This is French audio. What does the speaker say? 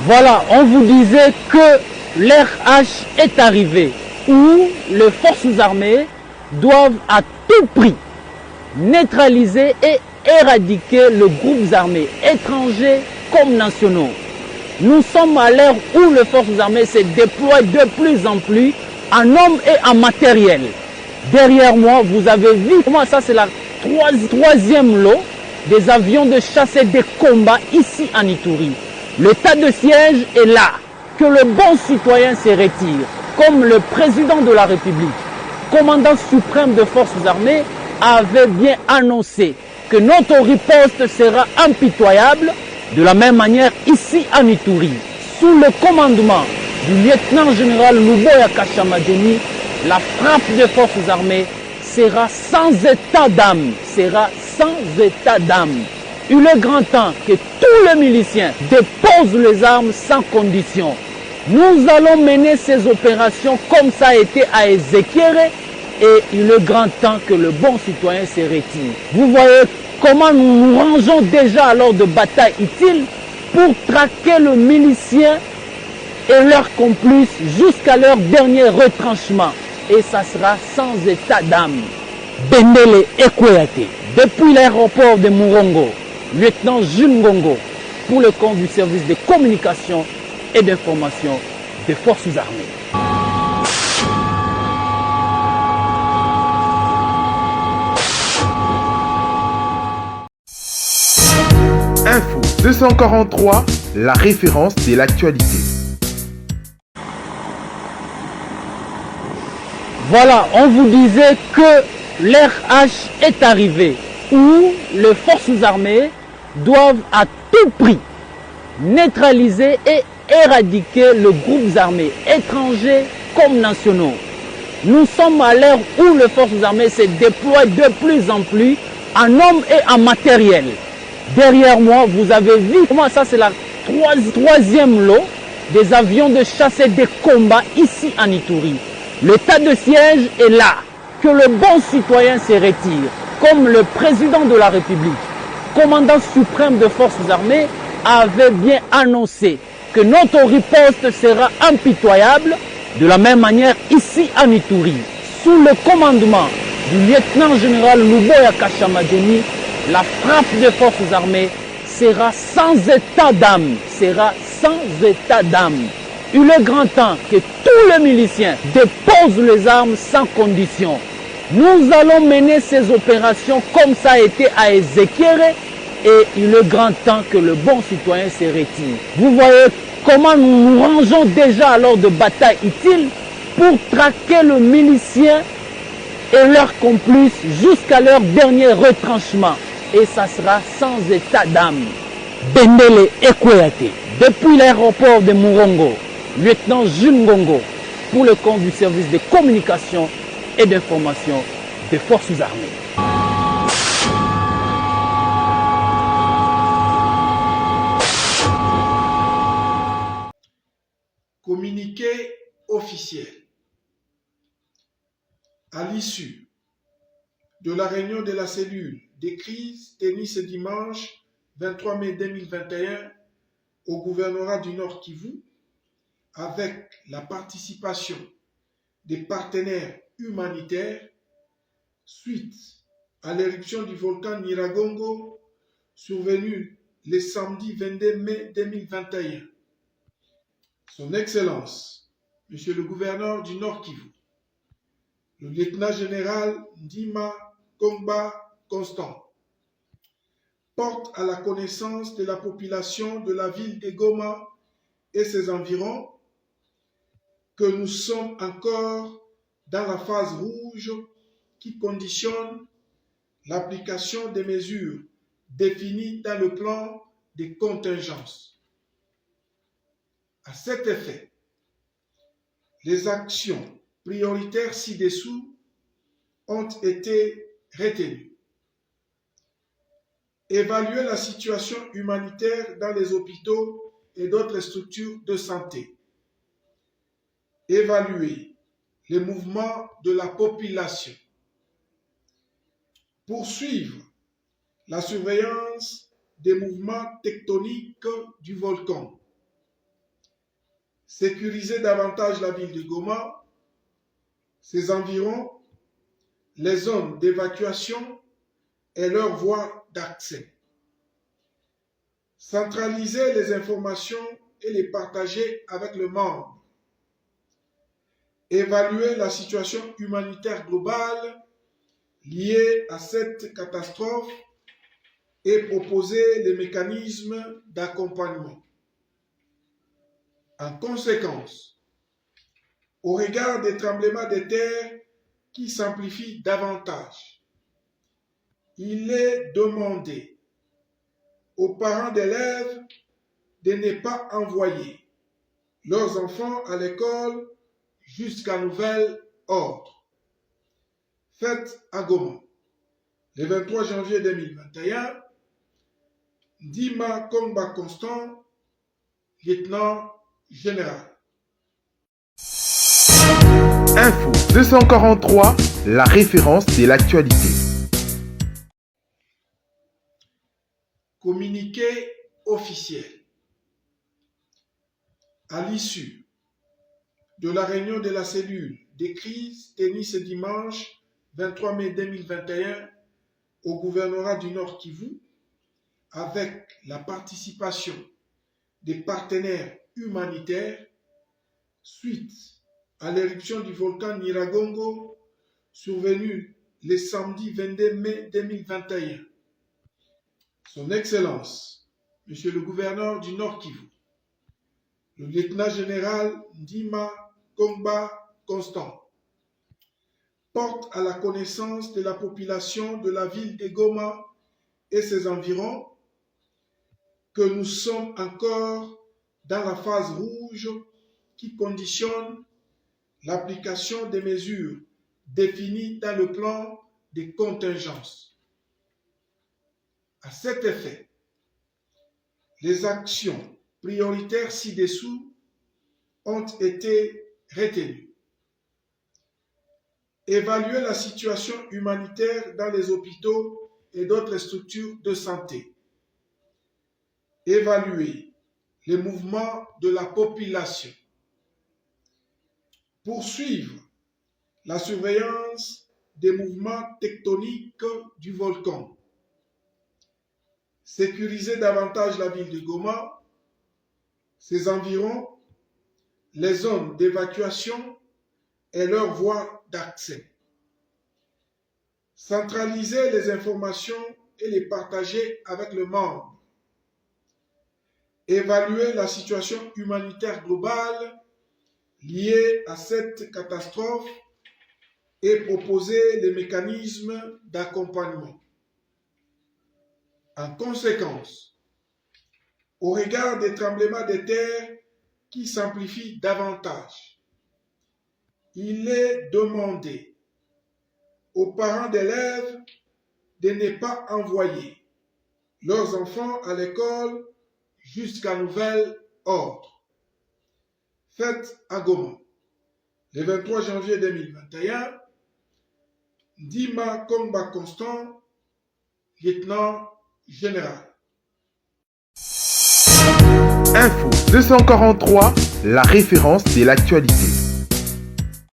Voilà, on vous disait que l'ère H est arrivée, où les forces armées doivent à tout prix neutraliser et éradiquer les groupes armés étrangers comme nationaux. Nous sommes à l'ère où les forces armées se déploient de plus en plus en hommes et en matériel. Derrière moi, vous avez vu comment ça, c'est la troisième lot des avions de chasse et de combat ici en Ituri. L'état de siège est là, que le bon citoyen se retire, comme le président de la République, commandant suprême des forces armées, avait bien annoncé que notre riposte sera impitoyable. De la même manière, ici en Ituri, sous le commandement du lieutenant-général Luboya Kashamadeni, la frappe des forces armées sera sans état d'âme, Il est grand temps que tous les miliciens déposent les armes sans condition. Nous allons mener ces opérations comme ça a été à Ezekere et il est grand temps que le bon citoyen se retire. Vous voyez comment nous nous rangeons déjà à l'heure de bataille utile pour traquer le milicien et leurs complices jusqu'à leur dernier retranchement. Et ça sera sans état d'âme. Bendele Ekweyate, depuis l'aéroport de Murongo, lieutenant Jules Ngongo, pour le compte du service de communication et d'information des forces armées. Info 243, la référence de l'actualité. Voilà, on vous disait que l'ère H est arrivée, où les forces armées doivent à tout prix neutraliser et éradiquer les groupes armés étrangers comme nationaux. Nous sommes à l'ère où les forces armées se déploient de plus en plus en hommes et en matériel. Derrière moi, vous avez vu comment ça, c'est la troisième lot des avions de chasse et de combat ici en Ituri. L'état de siège est là, que le bon citoyen se retire, comme le président de la République, commandant suprême des forces armées, avait bien annoncé que notre riposte sera impitoyable. De la même manière, ici en Ituri, sous le commandement du lieutenant-général Luboya Kashamadeni, la frappe des forces armées sera sans état d'âme, Il est grand temps que tous les miliciens déposent les armes sans condition. Nous allons mener ces opérations comme ça a été à Ezekere et il est grand temps que le bon citoyen se retire. Vous voyez comment nous nous rangeons déjà à l'heure de bataille utile pour traquer le milicien et leurs complices jusqu'à leur dernier retranchement. Et ça sera sans état d'âme. Bendele Ekweyate, depuis l'aéroport de Murongo, lieutenant Jules Ngongo, pour le compte du service de communication et d'information des forces armées. Communiqué officiel. À l'issue de la réunion de la cellule des crises tenue ce dimanche 23 mai 2021 au gouvernorat du Nord Kivu, avec la participation des partenaires humanitaires suite à l'éruption du volcan Nyiragongo survenue le samedi 22 mai 2021. Son Excellence, Monsieur le gouverneur du Nord Kivu, le lieutenant-général Ndima Kongba Constant, porte à la connaissance de la population de la ville de Goma et ses environs que nous sommes encore dans la phase rouge qui conditionne l'application des mesures définies dans le plan de contingence. À cet effet, les actions prioritaires ci-dessous ont été retenues. Évaluer la situation humanitaire dans les hôpitaux et d'autres structures de santé. Évaluer les mouvements de la population. Poursuivre la surveillance des mouvements tectoniques du volcan. sécuriser davantage la ville de Goma, ses environs, les zones d'évacuation et leurs voies d'accès. Centraliser les informations et les partager avec le monde. Évaluer la situation humanitaire globale liée à cette catastrophe et proposer les mécanismes d'accompagnement. En conséquence, au regard des tremblements de terre qui s'amplifient davantage, il est demandé aux parents d'élèves de ne pas envoyer leurs enfants à l'école jusqu'à nouvel ordre. Faites à Goma, le 23 janvier 2021, Ndima Kongba Constant, lieutenant général. Info 243, la référence de l'actualité. Communiqué officiel. À l'issue de la réunion de la cellule des crises tenue ce dimanche 23 mai 2021 au gouvernorat du Nord Kivu, avec la participation des partenaires humanitaires suite à l'éruption du volcan Nyiragongo survenue le samedi 22 mai 2021. Son Excellence, Monsieur le gouverneur du Nord Kivu, le lieutenant général Ndima Kongba Constant, porte à la connaissance de la population de la ville de Goma et ses environs que nous sommes encore dans la phase rouge qui conditionne l'application des mesures définies dans le plan de contingence. À cet effet, les actions prioritaires ci-dessous ont été retenues. Évaluer la situation humanitaire dans les hôpitaux et d'autres structures de santé. Évaluer les mouvements de la population. Poursuivre la surveillance des mouvements tectoniques du volcan. Sécuriser davantage la ville de Goma, ses environs, les zones d'évacuation et leurs voies d'accès. Centraliser les informations et les partager avec le monde. Évaluer la situation humanitaire globale liée à cette catastrophe et proposer les mécanismes d'accompagnement. En conséquence, au regard des tremblements de terre qui s'amplifient davantage, il est demandé aux parents d'élèves de ne pas envoyer leurs enfants à l'école jusqu'à nouvel ordre. Faites à Goma, le 23 janvier 2021, Ndima Kongba Constant, lieutenant général. Info 243, la référence de l'actualité.